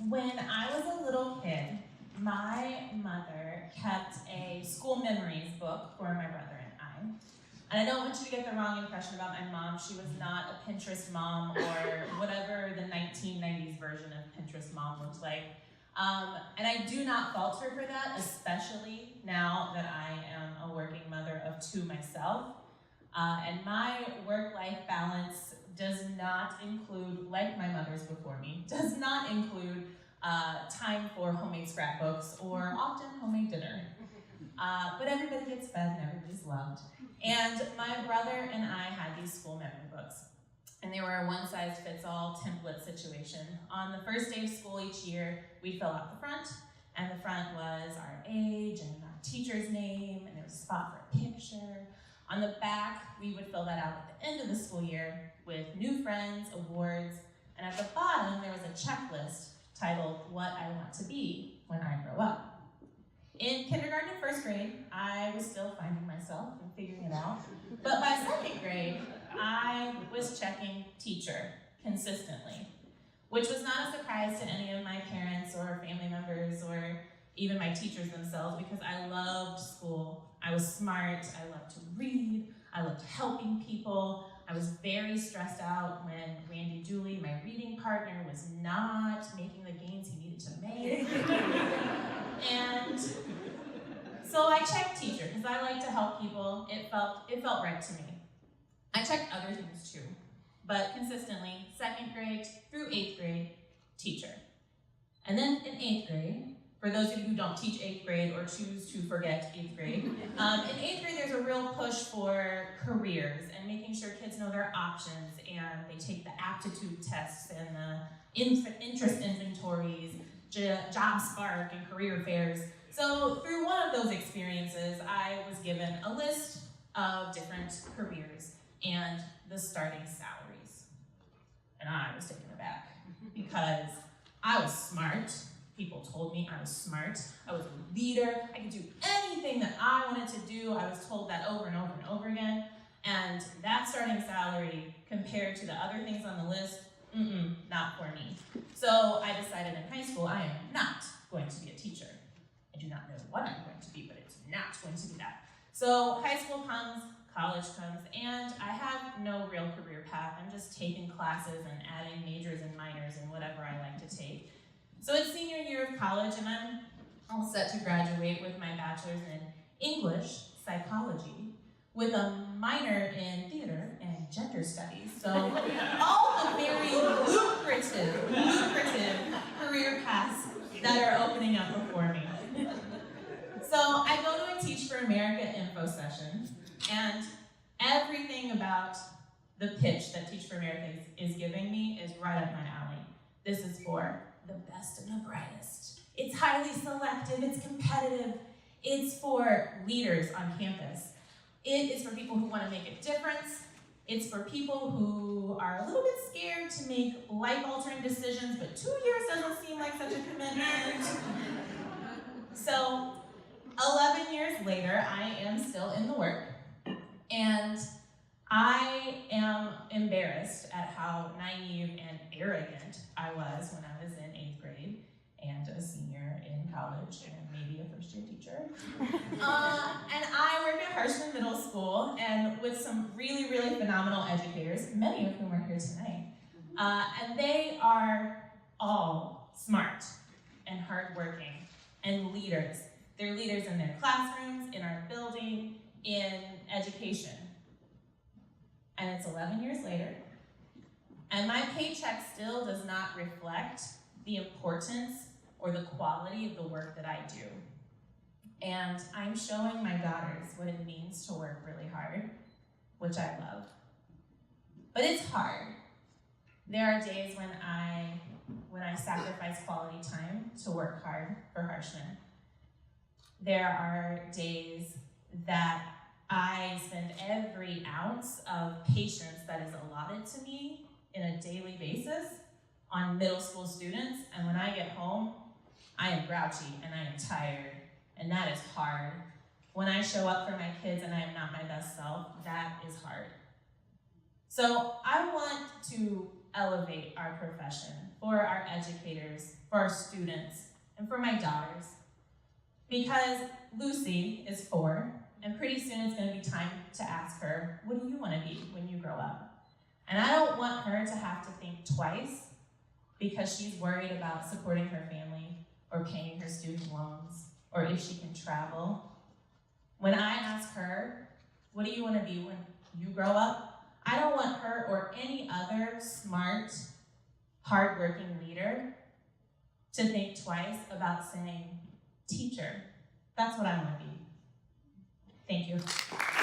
When I was a little kid, my mother kept a school memories book for my brother and I. And I don't want you to get the wrong impression about my mom. She was not a Pinterest mom or whatever the 1990s version of Pinterest mom looked like. And I do not fault her for that, especially now that I am a working mother of two myself. And my work-life balance does not include, like my mother's before me, does not include time for homemade scrapbooks or often homemade dinner. But everybody gets fed and everybody's loved. And my brother and I had these school memory books. And they were a one-size-fits-all template situation. On the first day of school each year, we'd fill out the front, and the front was our age and our teacher's name, and there was a spot for a picture. On the back, we would fill that out at the end of the school year with new friends, awards, and at the bottom, there was a checklist titled, What I Want to Be When I Grow Up. In kindergarten and first grade, I was still finding myself and figuring it out. But by second grade, I was checking teacher consistently, which was not a surprise to any of my parents or family members or even my teachers themselves, because I loved school. I was smart, I loved to read, I loved helping people. I was very stressed out when Randy Dooley, my reading partner, was not making the gains he needed to make. And so I checked teacher, because I like to help people. It felt right to me. I checked other things too, but consistently, second grade through 8th grade, teacher. And then in 8th grade, for those of you who don't teach 8th grade or choose to forget 8th grade, in 8th grade there's a real push for careers and making sure kids know their options, and they take the aptitude tests and the interest inventories, Job Spark and career fairs. So through one of those experiences, I was given a list of different careers and the starting salaries. And I was taken aback because I was smart. People told me I was smart. I was a leader. I could do anything that I wanted to do. I was told that over and over and over again. And that starting salary compared to the other things on the list, not for me. So I decided in high school I am not going to be a teacher. I do not know what I'm going to be, but it's not going to be that. So high school comes, college comes, and I have no real career path. I'm just taking classes and adding majors and minors and whatever I like to take. So it's senior year of college, and I'm all set to graduate with my bachelor's in English, psychology, with a minor in theater and gender studies. So all the very lucrative career paths that are opening up before me. So I go to a Teach for America info session, and everything about the pitch that Teach for America is giving me is right up my alley. This is for the best and the brightest. It's highly selective, it's competitive. It's for leaders on campus. It is for people who want to make a difference. It's for people who are a little bit scared to make life-altering decisions, but 2 years doesn't seem like such a commitment. So 11 years later, I am still in the work, and I am embarrassed at how naive and arrogant I was when I was in 8th grade and a senior in college and maybe a first-year teacher. And I work at Harshman Middle School and with some really, really phenomenal educators, many of whom are here tonight. And they are all smart and hardworking and leaders. They're leaders in their classrooms, in our building, in education. And it's 11 years later, and my paycheck still does not reflect the importance or the quality of the work that I do. And I'm showing my daughters what it means to work really hard, which I love. But it's hard. There are days when I sacrifice quality time to work hard for Harshman. There are days that I spend every ounce of patience that is allotted to me in a daily basis on middle school students, and when I get home, I am grouchy and I am tired, and that is hard. When I show up for my kids and I am not my best self, that is hard. So I want to elevate our profession, for our educators, for our students, and for my daughters. Because Lucy is 4, and pretty soon it's going to be time to ask her, what do you want to be when you grow up? And I don't want her to have to think twice because she's worried about supporting her family or paying her student loans or if she can travel. When I ask her, what do you want to be when you grow up? I don't want her or any other smart, hardworking leader to think twice about saying, teacher, that's what I want to be. Thank you.